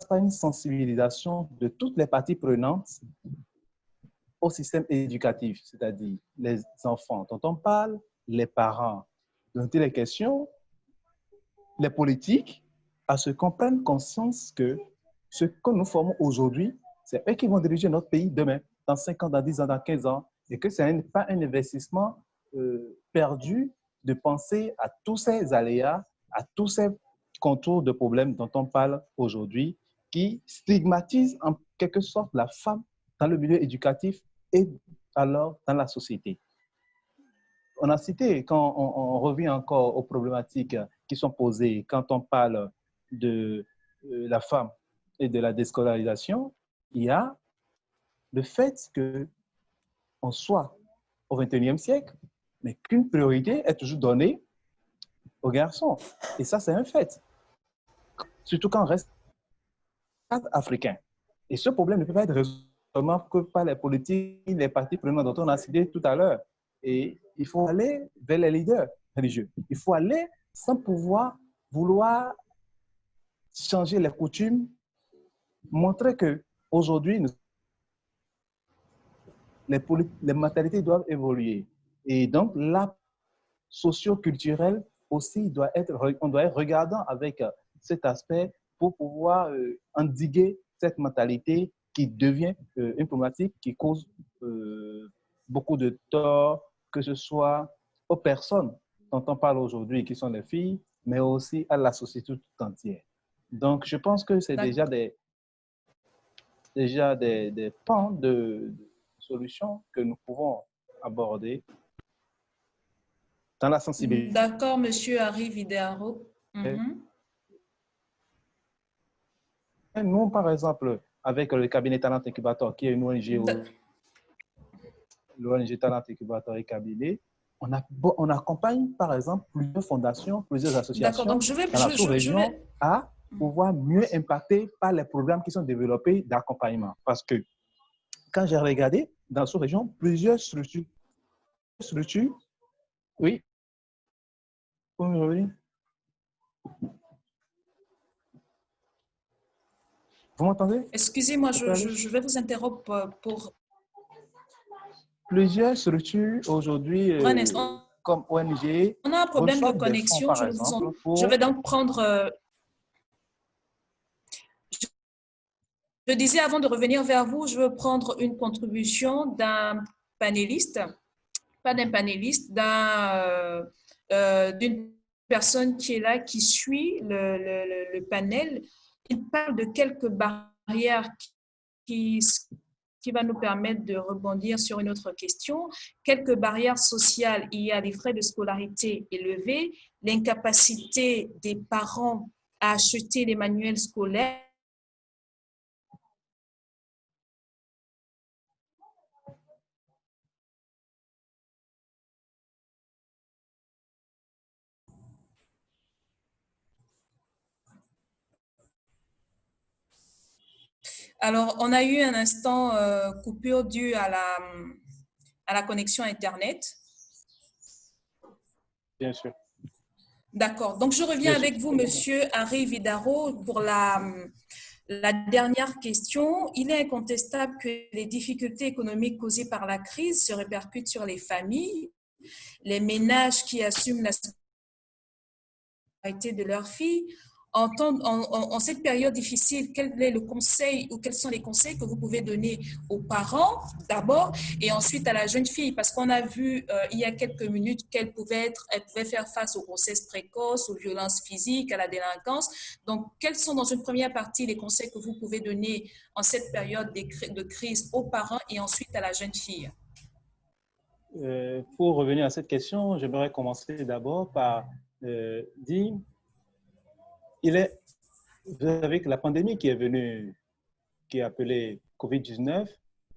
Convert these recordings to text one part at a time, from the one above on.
par une sensibilisation de toutes les parties prenantes au système éducatif, c'est-à-dire les enfants dont on parle, les parents dont il est question, les politiques, à ce qu'on prenne conscience que ce que nous formons aujourd'hui, c'est eux qui vont diriger notre pays demain, dans 5 ans, dans 10 ans, dans 15 ans, et que ce n'est pas un investissement perdu de penser à tous ces aléas, à tous ces contours de problèmes dont on parle aujourd'hui, qui stigmatisent en quelque sorte la femme dans le milieu éducatif et alors dans la société. On a cité, quand on revient encore aux problématiques qui sont posées quand on parle de la femme et de la déscolarisation, il y a le fait qu'on soit au XXIe siècle, mais qu'une priorité est toujours donnée aux garçons. Et ça, c'est un fait. Surtout quand on reste africain. Et ce problème ne peut pas être résolu que par les politiques, les partis prenants dont on a cité tout à l'heure. Et il faut aller vers les leaders religieux. Il faut aller sans pouvoir vouloir changer les coutumes, montrer qu'aujourd'hui, les mentalités doivent évoluer. Et donc, la socio-culturelle aussi on doit être regardant avec cet aspect pour pouvoir endiguer cette mentalité qui devient une problématique qui cause beaucoup de tort, que ce soit aux personnes dont on parle aujourd'hui, qui sont les filles, mais aussi à la société tout entière. Donc, je pense que c'est déjà des pans de solutions que nous pouvons aborder dans la sensibilité. D'accord, Monsieur Harry Vidéaro. Nous, par exemple, avec le cabinet Talent Incubator, qui est une ONG, l'ONG Talent Incubator et cabinet, on accompagne, par exemple, plusieurs fondations, plusieurs associations donc dans la sous-région à pouvoir mieux impacter par les programmes qui sont développés d'accompagnement. Parce que quand j'ai regardé dans la sous-région, plusieurs structures, oui, vous me revenez? Vous m'entendez? Excusez-moi, je vais vous interrompre pour... Plusieurs structures aujourd'hui, comme ONG, on a un problème de reçoivent des fonds, connexion, par exemple, je vais donc prendre... je disais, avant de revenir vers vous, je veux prendre une contribution d'un panéliste, pas d'un panéliste, d'une personne qui est là, qui suit le panel. Il parle de quelques barrières qui va nous permettre de rebondir sur une autre question. Quelques barrières sociales, il y a les frais de scolarité élevés, l'incapacité des parents à acheter les manuels scolaires, Alors, on a eu un instant coupure due à la connexion Internet. Bien sûr. D'accord. Donc, je reviens avec vous, Monsieur Harry Vidéaro, pour la dernière question. Il est incontestable que les difficultés économiques causées par la crise se répercutent sur les familles, les ménages qui assument la scolarité de leurs filles. En cette période difficile, quel est le conseil ou quels sont les conseils que vous pouvez donner aux parents d'abord et ensuite à la jeune fille? Parce qu'on a vu il y a quelques minutes qu'elle pouvait faire face aux grossesses précoces, aux violences physiques, à la délinquance. Donc, quels sont dans une première partie les conseils que vous pouvez donner en cette période de crise aux parents et ensuite à la jeune fille? Pour revenir à cette question, j'aimerais commencer d'abord par dire vous savez que la pandémie qui est venue, qui est appelée COVID-19,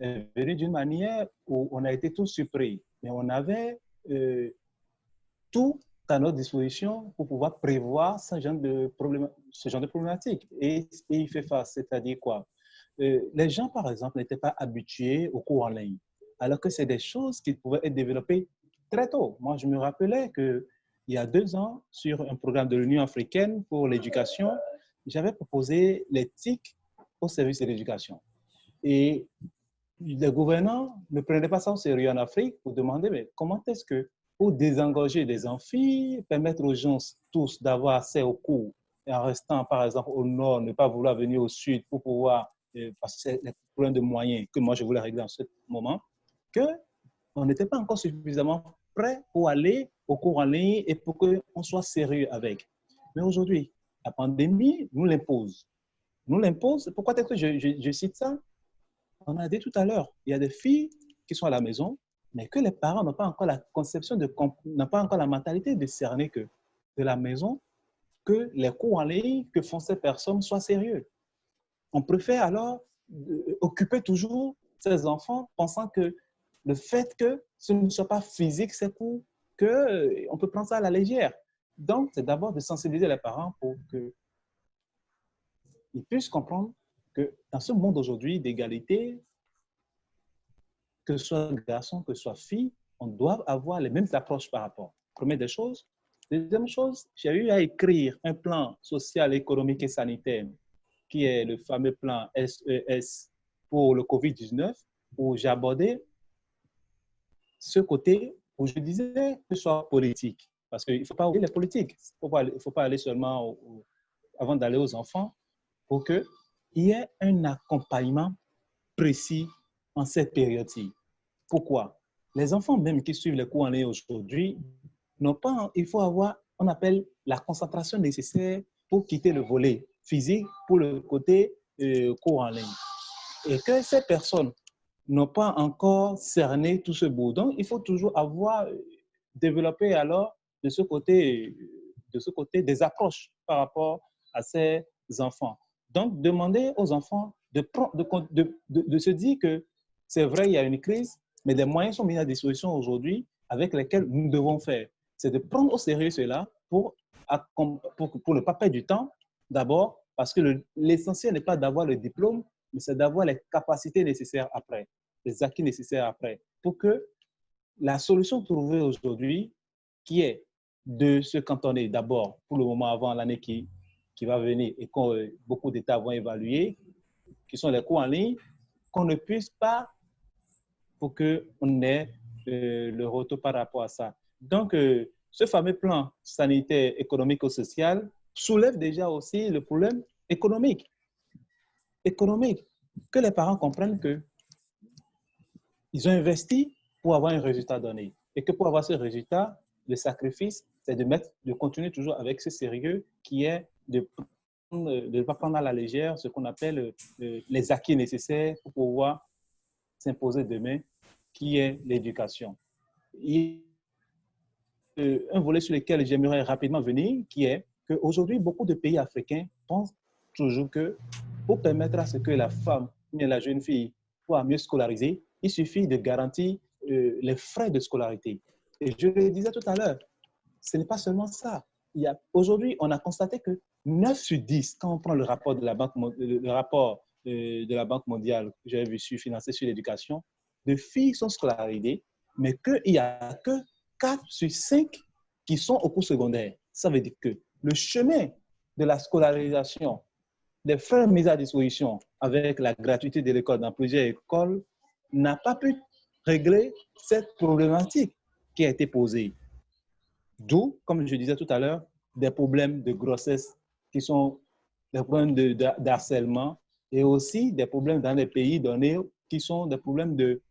est venue d'une manière où on a été tous surpris. Mais on avait tout à notre disposition pour pouvoir prévoir ce genre de problématique. Et il fait face, c'est-à-dire quoi? Les gens, par exemple, n'étaient pas habitués aux cours en ligne, alors que c'est des choses qui pouvaient être développées très tôt. Moi, je me rappelais qu'il y a 2 ans, sur un programme de l'Union africaine pour l'éducation, j'avais proposé l'éthique au service de l'éducation. Et les gouvernants ne prenaient pas ça au sérieux en Afrique pour demander, mais comment est-ce que pour désengorger des amphis, permettre aux gens tous d'avoir accès aux cours, et en restant par exemple au nord, ne pas vouloir venir au sud pour pouvoir, parce que c'est les problèmes de moyens que moi je voulais régler en ce moment, qu'on n'était pas encore suffisamment prêt pour aller au cours en ligne et pour qu'on soit sérieux avec. Mais aujourd'hui, la pandémie nous l'impose. Nous l'impose. Pourquoi est-ce que je cite ça? On a dit tout à l'heure, il y a des filles qui sont à la maison, mais que les parents n'ont pas encore la conception, n'ont pas encore la mentalité de cerner que de la maison, que les cours en ligne que font ces personnes soient sérieux. On préfère alors occuper toujours ces enfants pensant que le fait que ce ne soit pas physique, ces cours, qu'on peut prendre ça à la légère. Donc, c'est d'abord de sensibiliser les parents pour qu'ils puissent comprendre que dans ce monde aujourd'hui d'égalité, que ce soit garçon, que ce soit fille, on doit avoir les mêmes approches par rapport. Première des choses. Deuxième chose, j'ai eu à écrire un plan social, économique et sanitaire qui est le fameux plan SES pour le COVID-19, où j'ai abordé ce côté où je disais que ce soit politique. Parce qu'il ne faut pas oublier les politiques. Il ne faut pas aller seulement avant d'aller aux enfants pour qu'il y ait un accompagnement précis en cette période-ci. Pourquoi? Les enfants même qui suivent les cours en ligne aujourd'hui n'ont pas, il faut avoir, on appelle la concentration nécessaire pour quitter le volet physique pour le côté cours en ligne. Et que ces personnes n'ont pas encore cerné tout ce bout. Donc, il faut toujours avoir développé alors de ce côté des approches par rapport à ces enfants. Donc, demander aux enfants de se dire que c'est vrai, il y a une crise, mais des moyens sont mis à disposition aujourd'hui avec lesquels nous devons faire. C'est de prendre au sérieux cela pour ne pas perdre du temps, d'abord, parce que l'essentiel n'est pas d'avoir le diplôme, mais c'est d'avoir les capacités nécessaires après, les acquis nécessaires après, pour que la solution trouvée aujourd'hui, qui est de se cantonner d'abord, pour le moment avant l'année qui va venir et que beaucoup d'États vont évaluer, qui sont les cours en ligne, qu'on ne puisse pas pour qu'on ait le retour par rapport à ça. Donc, ce fameux plan sanitaire, économique ou social soulève déjà aussi le problème économique. Que les parents comprennent qu'ils ont investi pour avoir un résultat donné. Et que pour avoir ce résultat, le sacrifice, c'est de continuer toujours avec ce sérieux qui est de ne pas prendre à la légère ce qu'on appelle les acquis nécessaires pour pouvoir s'imposer demain, qui est l'éducation. Un volet sur lequel j'aimerais rapidement venir, qui est qu'aujourd'hui, beaucoup de pays africains pensent toujours que pour permettre à ce que la femme ou la jeune fille soit mieux scolarisée, il suffit de garantir les frais de scolarité. Et je le disais tout à l'heure, ce n'est pas seulement ça. Aujourd'hui, on a constaté que 9 sur 10, quand on prend le rapport de la Banque mondiale que j'avais vu financé sur l'éducation, de filles sont scolarisées, mais qu'il n'y a que 4 sur 5 qui sont au cours secondaire. Ça veut dire que le chemin de la scolarisation, des frais mis à disposition avec la gratuité de l'école dans plusieurs écoles, n'a pas pu régler cette problématique qui a été posée. D'où, comme je disais tout à l'heure, des problèmes de grossesse qui sont des problèmes d'harcèlement et aussi des problèmes dans les pays donnés qui sont des problèmes de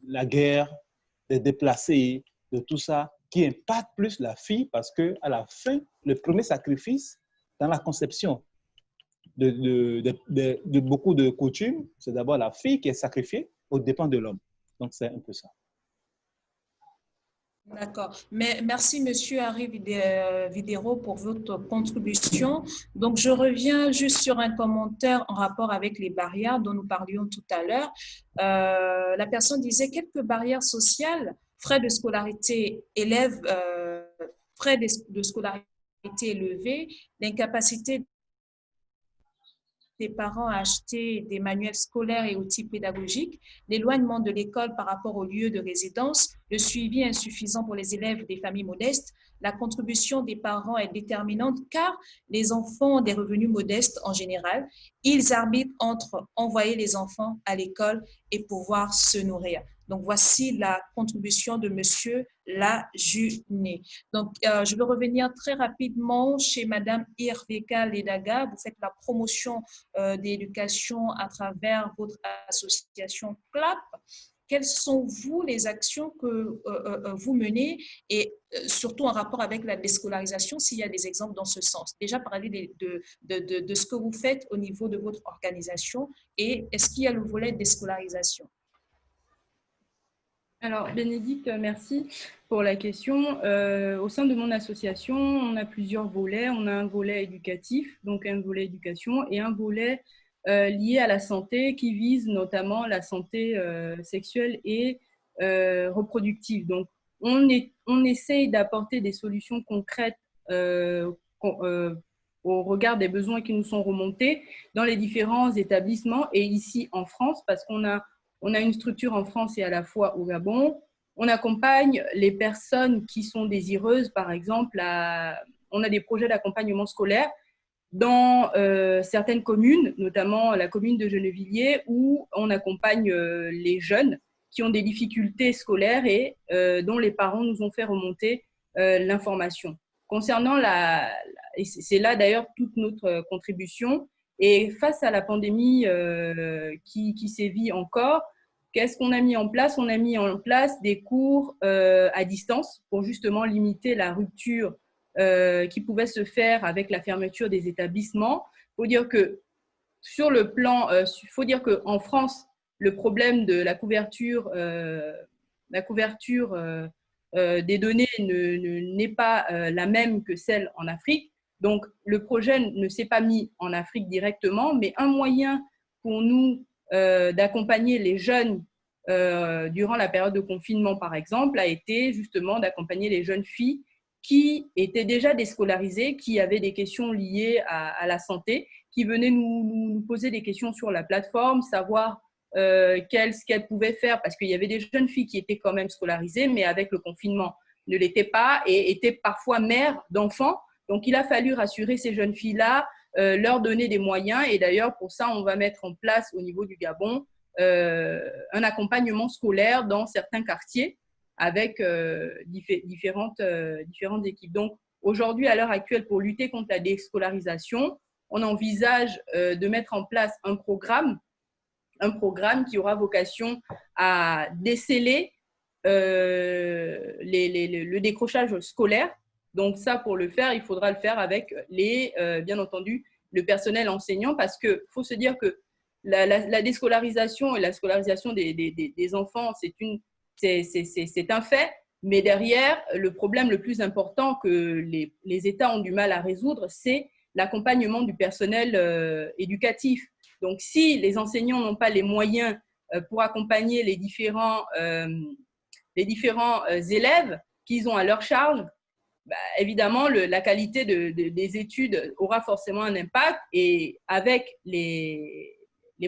la guerre, des déplacés, de tout ça, qui impacte plus la fille parce qu'à la fin, le premier sacrifice dans la conception de beaucoup de coutumes, c'est d'abord la fille qui est sacrifiée aux dépens de l'homme. Donc, c'est un peu ça. D'accord. Mais merci, Monsieur Henri Videro, pour votre contribution. Donc, je reviens juste sur un commentaire en rapport avec les barrières dont nous parlions tout à l'heure. La personne disait quelques barrières sociales, frais de scolarité élèves, frais de scolarité élevés, l'incapacité des parents à acheter des manuels scolaires et outils pédagogiques, l'éloignement de l'école par rapport au lieu de résidence, le suivi insuffisant pour les élèves des familles modestes, la contribution des parents est déterminante car les enfants ont des revenus modestes en général. Ils arbitrent entre envoyer les enfants à l'école et pouvoir se nourrir. Donc, voici la contribution de Monsieur Lajuné. Donc, je veux revenir très rapidement chez Madame Irveka Ledaga. Vous faites la promotion d'éducation à travers votre association CLAP. Quelles sont, vous, les actions que vous menez et surtout en rapport avec la déscolarisation, s'il y a des exemples dans ce sens? Déjà, parler de ce que vous faites au niveau de votre organisation et est-ce qu'il y a le volet déscolarisation? Alors, Bénédicte, merci pour la question. Au sein de mon association, on a plusieurs volets. On a un volet éducatif, donc un volet éducation, et un volet lié à la santé qui vise notamment la santé sexuelle et reproductive. Donc, on essaye d'apporter des solutions concrètes au regard des besoins qui nous sont remontés dans les différents établissements et ici en France, parce qu'on a une structure en France et à la fois au Gabon. On accompagne les personnes qui sont désireuses, par exemple, on a des projets d'accompagnement scolaire dans certaines communes, notamment la commune de Gennevilliers, où on accompagne les jeunes qui ont des difficultés scolaires et dont les parents nous ont fait remonter l'information. Concernant et c'est là d'ailleurs toute notre contribution, et face à la pandémie qui sévit encore, qu'est-ce qu'on a mis en place? On a mis en place des cours à distance pour justement limiter la rupture qui pouvait se faire avec la fermeture des établissements. Il faut dire que sur le plan, faut dire qu'en France, le problème de la couverture des données n'est pas la même que celle en Afrique. Donc, le projet ne s'est pas mis en Afrique directement, mais un moyen pour nous d'accompagner les jeunes durant la période de confinement, par exemple, a été justement d'accompagner les jeunes filles qui étaient déjà déscolarisées, qui avaient des questions liées à la santé, qui venaient nous poser des questions sur la plateforme, savoir ce qu'elles pouvaient faire, parce qu'il y avait des jeunes filles qui étaient quand même scolarisées, mais avec le confinement ne l'étaient pas et étaient parfois mères d'enfants. Donc, il a fallu rassurer ces jeunes filles-là, leur donner des moyens. Et d'ailleurs, pour ça, on va mettre en place au niveau du Gabon un accompagnement scolaire dans certains quartiers avec différentes équipes. Donc, aujourd'hui, à l'heure actuelle, pour lutter contre la déscolarisation, on envisage de mettre en place un programme qui aura vocation à déceler le décrochage scolaire. Donc ça, pour le faire, il faudra le faire avec bien entendu, le personnel enseignant, parce qu'il faut se dire que la déscolarisation et la scolarisation des enfants, c'est un fait, mais derrière, le problème le plus important que les États ont du mal à résoudre, c'est l'accompagnement du personnel éducatif. Donc, si les enseignants n'ont pas les moyens pour accompagner les différents élèves qu'ils ont à leur charge, évidemment, la qualité des études aura forcément un impact, et avec les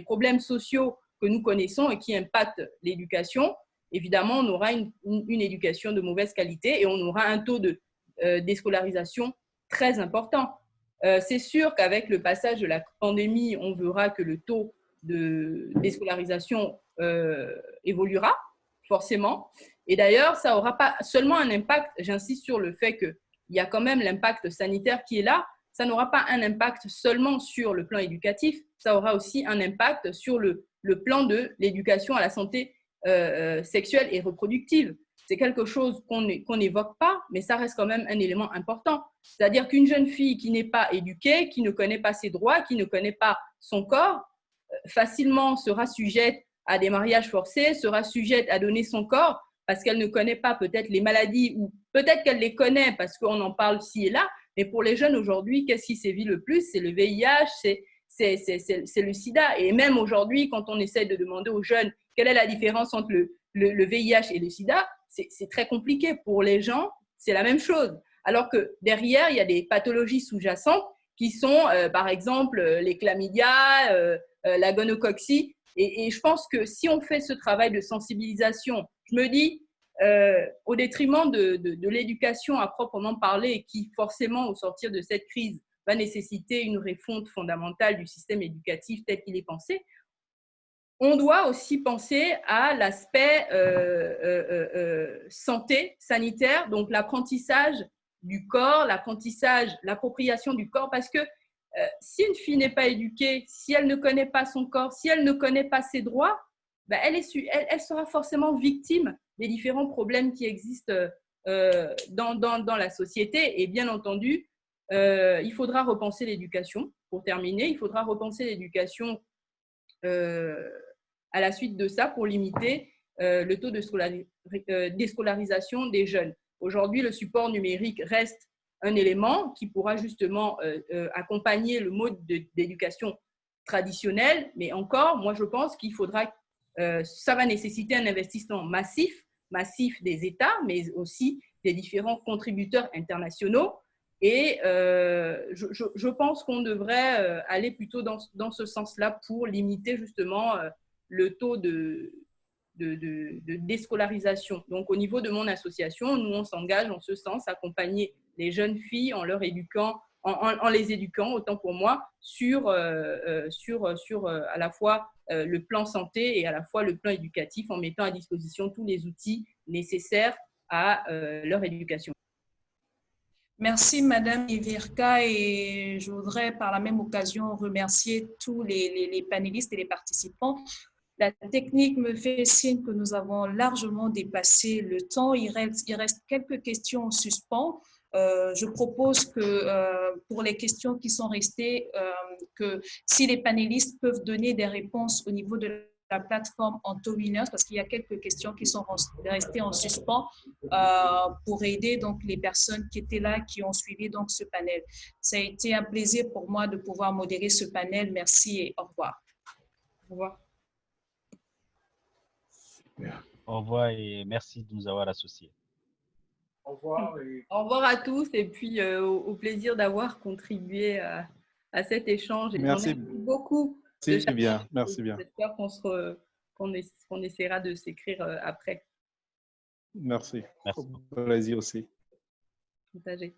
problèmes sociaux que nous connaissons et qui impactent l'éducation, évidemment, on aura une éducation de mauvaise qualité et on aura un taux de déscolarisation très important. C'est sûr qu'avec le passage de la pandémie, on verra que le taux de déscolarisation évoluera, forcément. Et d'ailleurs, ça n'aura pas seulement un impact, j'insiste sur le fait qu'il y a quand même l'impact sanitaire qui est là, ça n'aura pas un impact seulement sur le plan éducatif, ça aura aussi un impact sur le plan de l'éducation à la santé sexuelle et reproductive. C'est quelque chose qu'on n'évoque pas, mais ça reste quand même un élément important. C'est-à-dire qu'une jeune fille qui n'est pas éduquée, qui ne connaît pas ses droits, qui ne connaît pas son corps, facilement sera sujette à des mariages forcés, sera sujette à donner son corps parce qu'elle ne connaît pas peut-être les maladies, ou peut-être qu'elle les connaît parce qu'on en parle ci et là. Mais pour les jeunes aujourd'hui, qu'est-ce qui sévit le plus? C'est le VIH, c'est le sida. Et même aujourd'hui, quand on essaie de demander aux jeunes quelle est la différence entre le VIH et le sida, c'est très compliqué. Pour les gens, c'est la même chose. Alors que derrière, il y a des pathologies sous-jacentes qui sont, par exemple, les chlamydia, la gonococcie. Et je pense que si on fait ce travail de sensibilisation, je me dis, au détriment de l'éducation à proprement parler, qui forcément, au sortir de cette crise, va nécessiter une refonte fondamentale du système éducatif tel qu'il est pensé, on doit aussi penser à l'aspect santé, sanitaire, donc l'apprentissage du corps, l'appropriation du corps, parce que si une fille n'est pas éduquée, si elle ne connaît pas son corps, si elle ne connaît pas ses droits, ben elle sera forcément victime des différents problèmes qui existent dans la société. Et bien entendu, il faudra repenser l'éducation. Pour terminer, il faudra repenser l'éducation à la suite de ça pour limiter le taux de déscolarisation des jeunes. Aujourd'hui, le support numérique reste un élément qui pourra justement accompagner le mode d'éducation traditionnel, mais encore, moi je pense qu'il faudra, ça va nécessiter un investissement massif des États, mais aussi des différents contributeurs internationaux. Et je pense qu'on devrait aller plutôt dans ce sens-là pour limiter justement le taux de déscolarisation. Donc, au niveau de mon association, nous, on s'engage en ce sens, accompagner les jeunes filles en les éduquant, autant pour moi, sur à la fois le plan santé et à la fois le plan éducatif, en mettant à disposition tous les outils nécessaires à leur éducation. Merci, Madame Ivirka, et je voudrais par la même occasion remercier tous les panélistes et les participants. La technique me fait signe que nous avons largement dépassé le temps. Il reste quelques questions en suspens. Je propose que pour les questions qui sont restées, que si les panélistes peuvent donner des réponses au niveau de la plateforme Antowinners, parce qu'il y a quelques questions qui sont restées en suspens pour aider donc les personnes qui étaient là, qui ont suivi donc ce panel. Ça a été un plaisir pour moi de pouvoir modérer ce panel. Merci et au revoir. Au revoir. Au revoir et merci de nous avoir associés. Au revoir. Au revoir à tous et puis au plaisir d'avoir contribué à cet échange. Et merci beaucoup. Merci bien. Merci bien. J'espère qu'on essaiera de s'écrire après. Merci. Merci. Plaisir aussi. Partagé.